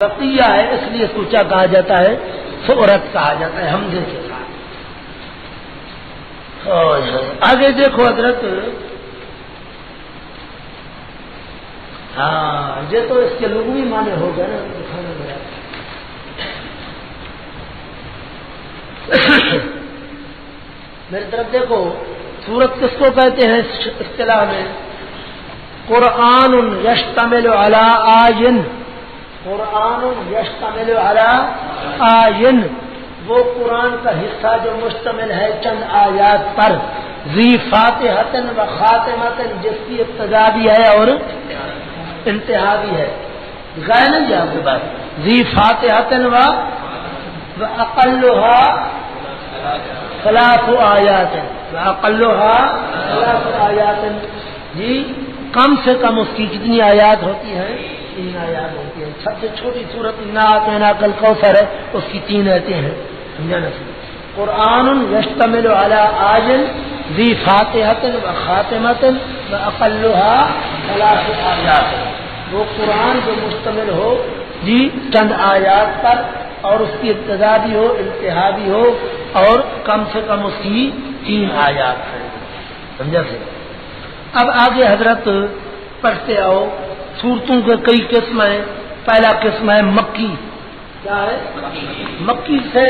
بقیہ ہے، اس لیے سوچا کہا جاتا ہے، سورت کہا جاتا ہے حمزے کے ساتھ۔ آگے دیکھو حضرت، ہاں یہ تو اس کے لغوی معنی ہو گئے نا، دکھانا گیا میری طرف دیکھو، سورت کس کو کہتے ہیں اصطلاح میں؟ قرآن یشتمل علی آیین، قرآن یشتمل علی آیین، وہ قرآن کا حصہ جو مشتمل ہے چند آیات پر، ذی فاتحۃ و خاتمۃ، جس کی ابتدا بھی ہے اور انتہا بھی ہے، غیر نہیں آپ کے پاس، ذی فاتحۃ و اقلھا ثلاث آیات، اقلھا ثلاث آیات، جی کم سے کم اس کی کتنی آیات ہوتی ہیں؟ 3 آیات ہوتی ہیں۔ سب سے چھوٹی صورت انا اعطیناک الکوثر ہے، اس کی 3 آیتیں ہیں، سمجھا نا؟ قرآن یشتمل علی آیین ذی فاتحۃ و خاتمۃ و اقلھا ثلاث آیات، وہ قرآن جو مشتمل ہو جی چند آیات پر، اور اس کی ابتدا بھی ہو انتہا بھی ہو، اور کم سے کم اس کی 3 آیات ہیں، سمجھا سے؟ اب آگے حضرت پڑھتے آؤ، سورتوں کے کئی قسم ہیں۔ پہلا قسم ہے مکی، کیا ہے؟ مکی سے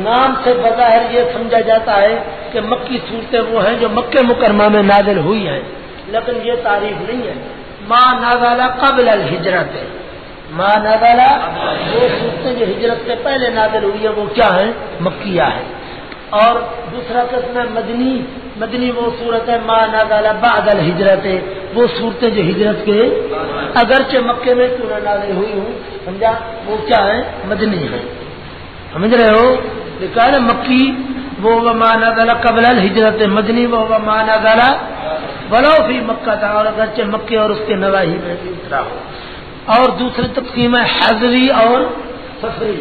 نام سے بظاہر یہ سمجھا جاتا ہے کہ مکی صورتیں وہ ہیں جو مکہ مکرمہ میں نازل ہوئی ہیں، لیکن یہ تعریف نہیں ہے۔ ما نزل قبل الہجرت، ما نزل، وہ صورتیں جو ہجرت سے پہلے نازل ہوئی ہیں وہ کیا ہیں؟ مکیہ ہے۔ اور دوسرا قسم ہے مدنی، مدنی وہ صورت ہے ما نزل بعد الہجرت، وہ صورتیں جو ہجرت کے اگرچہ مکے میں کیوں نہ نازل ہوئی ہوں، سمجھا، وہ کیا ہے؟ مدنی ہے، سمجھ رہے ہو؟ لکھا ہے مکی وہ ما نزل قبل الہجرت، مدنی وہ ما نزل ولو فی مکہ تھا، اور اگرچہ مکے اور اس کے نواحی میں بھی اترا ہو۔ اور دوسری تقسیم ہے حضری اور سفری۔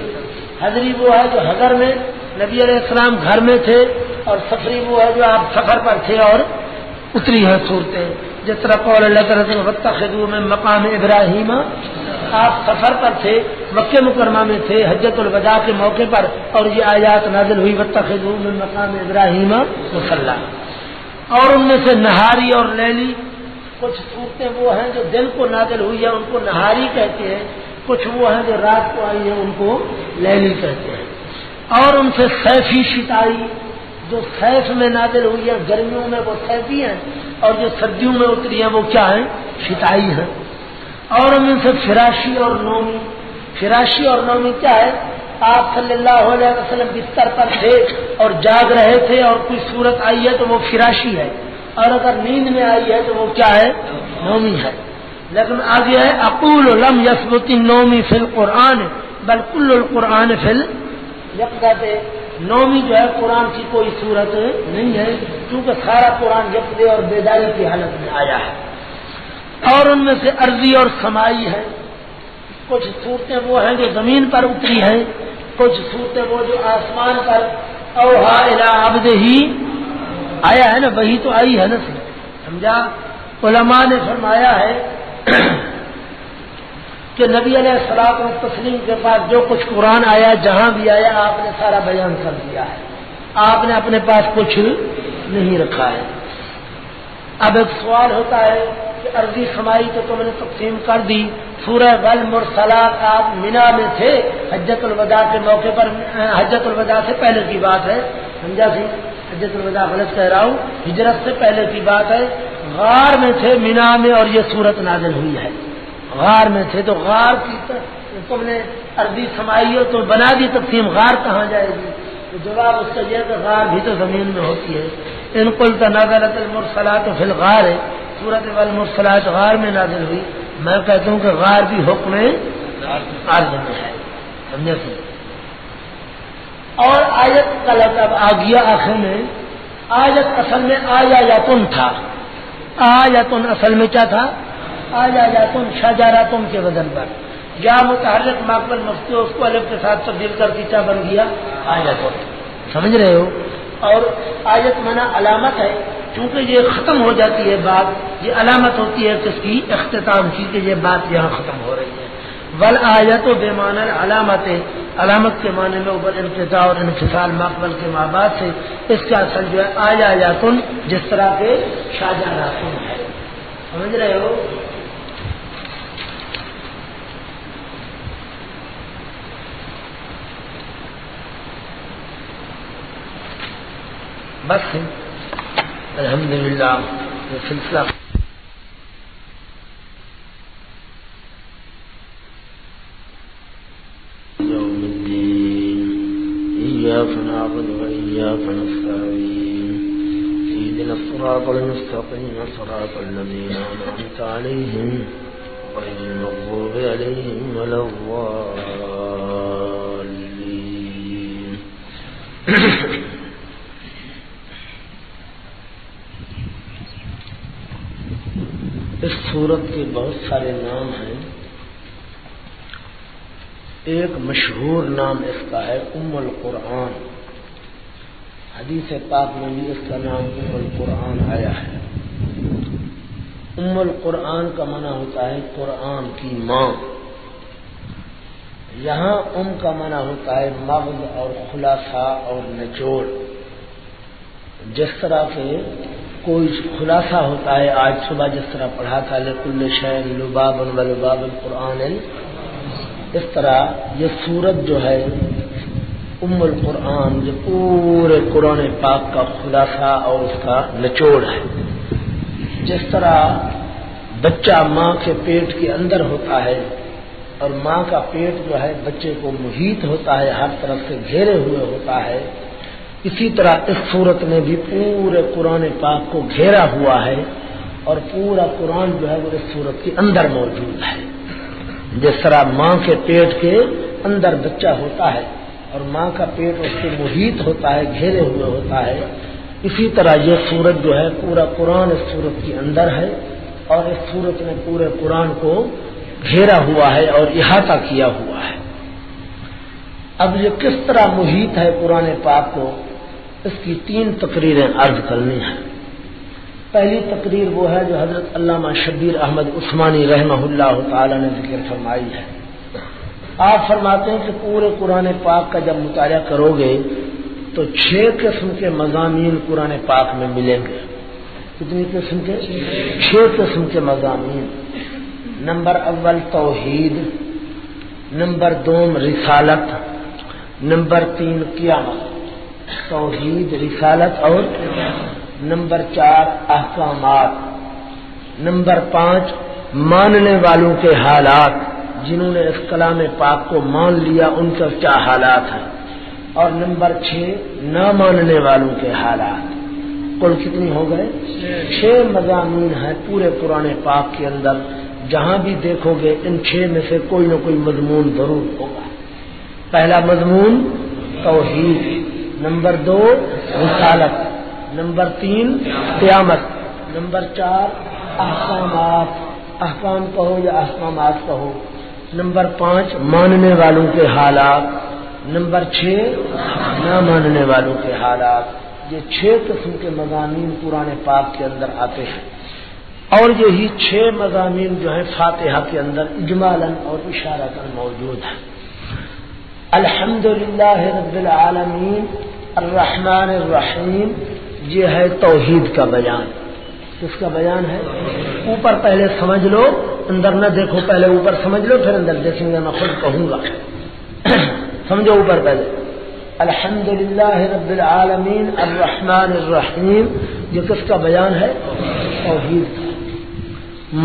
حضری وہ ہے جو حضر میں نبی علیہ السلام گھر میں تھے، اور سفری وہ ہے جو آپ سفر پر تھے اور اتری ہیں صورتیں، جس طرح قول اللہ تعالیٰ واتخذوا من مقام ابراہیم، آپ سفر پر تھے، مکہ مکرمہ میں تھے حجۃ الوداع کے موقع پر، اور یہ آیات نازل ہوئی واتخذوا من مقام ابراہیم مصلی۔ اور ان میں سے نہاری اور لیلی، کچھ صورتیں وہ ہیں جو دن کو نازل ہوئی ہیں، ان کو نہاری کہتے ہیں، کچھ وہ ہیں جو رات کو آئی ہیں، ان کو لیلی کہتے ہیں۔ اور ان سے سیفی شتائی، جو سیف میں نازل ہوئی ہے گرمیوں میں وہ سیفی ہیں، اور جو سردیوں میں اتری ہیں وہ کیا ہیں؟ شتائی ہیں۔ اور ان سے فراشی اور نومی، فراشی اور نومی کیا ہے؟ آپ صلی اللہ علیہ وسلم بستر پر تھے اور جاگ رہے تھے اور کوئی صورت آئی ہے تو وہ فراشی ہے، اور اگر نیند میں آئی ہے تو وہ کیا ہے؟ نومی ہے۔ لیکن آگے ہے اقول لم یثبت النومی فی القرآن بل کل القرآن فی الیقظۃ، نومی جو ہے قرآن کی کوئی صورت نہیں ہے، کیونکہ سارا قرآن یقظے اور بیداری کی حالت میں آیا ہے۔ اور ان میں سے ارضی اور سمائی ہے، کچھ صورتیں وہ ہیں جو زمین پر اتری ہیں، کچھ صورتیں وہ جو آسمان پر اوحا الی عبدہ آیا ہے نا، وہی تو آئی ہے نا، سمجھا؟ علماء نے فرمایا ہے کہ نبی علیہ الصلوۃ والتسلیم کے پاس جو کچھ قرآن آیا، جہاں بھی آیا آپ نے سارا بیان کر دیا ہے، آپ نے اپنے پاس کچھ نہیں رکھا ہے۔ اب ایک سوال ہوتا ہے کہ ارضی سمائی تو تم نے تقسیم کر دی، سورہ والمرسلات آپ مینا میں تھے حجۃ الوداع کے موقع پر، حجۃ الوداع سے پہلے کی بات ہے، سمجھا سی؟ حجۃ الوداع غلط کہہ رہا ہوں، ہجرت سے پہلے کی بات ہے، غار میں تھے مینا میں اور یہ صورت نازل ہوئی ہے، غار میں تھے، تو غار کی تم نے ارضی سمائی ہو تو بنا دی تقسیم، غار کہاں جائے گی؟ تو جواب اس کا یہ ہے کہ غار بھی تو زمین میں ہوتی ہے۔ ان قلت نزلت المرسلات فی الغار، سورۃ والمرسلات غار میں نازل ہوئی، میں کہتا ہوں کہ غار بھی حکم عرض میں ہے، سمجھے سی؟ اور آیت کا لقب آ گیا آخر میں، آیت اصل میں آیاتن تھا، آیاتن اصل میں کیا تھا؟ آیاتن شجراتن کے وزن پر، یا متحرک ماقبل مفتی اس کو الف کے ساتھ تبدیل کر کے کیا بن گیا؟ آیاتن، سمجھ رہے ہو؟ اور آیت منا علامت ہے، چونکہ یہ ختم ہو جاتی ہے بات، یہ علامت ہوتی ہے کس کی؟ اختتام کی، کہ یہ بات یہاں ختم ہو رہی ہے۔ والآیت بمعنی علامت، علامت کے معنی میں اوپر انقطاع اور انفصال مقبل کے مابعد سے اس کا اصل جو ہے آیا یاتن جس طرح کے شاہجہاناتن ہے. سمجھ رہے ہو؟ بس الحمدللہ یہ سلسلہ یوم الدین ایاک نعبد و ایاک نستعین اهدنا الصراط المستقیم صراط الذین انعمت علیہم غیر المغضوب علیہم ولا الضالین. اس سورت کے بہت سارے نام ہیں. ایک مشہور نام اس کا ہے ام القرآن. حدیث پاک میں بھی اس کا نام ام القرآن آیا ہے. ام القرآن کا معنی ہوتا ہے قرآن کی ماں. یہاں ام کا معنی ہوتا ہے مغز اور خلاصہ اور نچوڑ. جس طرح کے کوئی خلاصہ ہوتا ہے، آج صبح جس طرح پڑھا تھا لکل شیء لباب ولباب القرآن، اس طرح یہ سورت جو ہے ام القرآن جو پورے قرآن پاک کا خلاصہ اور اس کا نچوڑ ہے. جس طرح بچہ ماں کے پیٹ کے اندر ہوتا ہے اور ماں کا پیٹ جو ہے بچے کو محیط ہوتا ہے، ہر طرف سے گھیرے ہوئے ہوتا ہے، اسی طرح اس صورت نے بھی پورے قرآن پاک کو گھیرا ہوا ہے اور پورا قرآن جو ہے وہ اس صورت کے اندر موجود ہے. جس طرح ماں کے پیٹ کے اندر بچہ ہوتا ہے اور ماں کا پیٹ اس سے محیط ہوتا ہے، گھیرے ہوئے ہوتا ہے، اسی طرح یہ صورت جو ہے پورا قرآن اس صورت کے اندر ہے اور اس صورت نے پورے قرآن کو گھیرا ہوا ہے اور احاطہ کیا ہوا ہے. اب یہ کس طرح محیط ہے قرآن پاک کو، اس کی 3 تقریریں عرض کرنی ہیں. پہلی تقریر وہ ہے جو حضرت علامہ شبیر احمد عثمانی رحمہ اللہ تعالی نے ذکر فرمائی ہے. آپ فرماتے ہیں کہ پورے قرآن پاک کا جب مطالعہ کرو گے تو 6 قسم کے مضامین قرآن پاک میں ملیں گے. کتنی قسم کے؟ 6 قسم کے مضامین. نمبر اول توحید، نمبر 2 رسالت، نمبر 3 قیامت. توحید، رسالت اور نمبر 4 احکامات. نمبر 5 ماننے والوں کے حالات، جنہوں نے اس کلام پاک کو مان لیا ان کا کیا حالات ہیں. اور نمبر 6 نہ ماننے والوں کے حالات. کل کتنی ہو گئے؟ 6 مضامین ہیں پورے قرآن پاک کے اندر. جہاں بھی دیکھو گے ان 6 میں سے کوئی نہ کوئی مضمون ضرور ہوگا. پہلا مضمون توحید، نمبر 2 رسالت، نمبر 3 قیامت، نمبر 4 احکامات، احکام کہو یا احکامات کہو، نمبر 5 ماننے والوں کے حالات، نمبر 6 نہ ماننے والوں کے حالات. یہ 6 قسم کے مضامین قرآن پاک کے اندر آتے ہیں اور یہی 6 مضامین جو ہیں فاتحہ کے اندر اجمالاً اور اشارتاً موجود ہیں. الحمدللہ رب العالمین الرحمن الرحیم، یہ ہے توحید کا بیان. کس کا بیان ہے؟ اوپر پہلے سمجھ لو، اندر نہ دیکھو، پہلے اوپر سمجھ لو پھر اندر دیکھیں گے. میں خود کہوں گا سمجھو اوپر پہلے. الحمدللہ رب العالمین الرحمن الرحیم، یہ کس کا بیان ہے؟ توحید کا.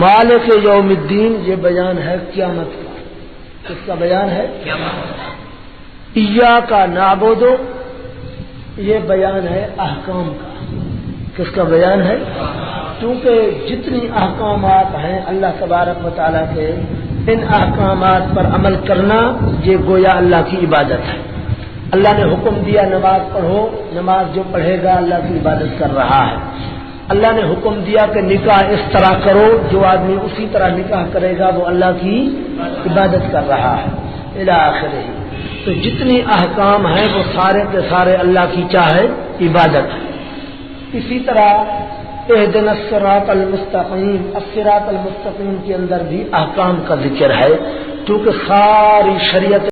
مالک یوم الدین، یہ بیان ہے قیامت کا. کس کا بیان ہے؟ ایاک نعبد، یہ بیان ہے احکام کا. کس کا بیان ہے؟ کیونکہ جتنی احکامات ہیں اللہ تبارک و تعالیٰ کے، ان احکامات پر عمل کرنا یہ گویا اللہ کی عبادت ہے. اللہ نے حکم دیا نماز پڑھو، نماز جو پڑھے گا اللہ کی عبادت کر رہا ہے. اللہ نے حکم دیا کہ نکاح اس طرح کرو، جو آدمی اسی طرح نکاح کرے گا وہ اللہ کی عبادت کر رہا ہے الی آخرہ. تو جتنی احکام ہیں وہ سارے کے سارے اللہ کی چاہے عبادت ہے. اسی طرح اہدنا الصراط المستقیم، الصراط المستقیم کے اندر بھی احکام کا ذکر ہے چونکہ ساری شریعت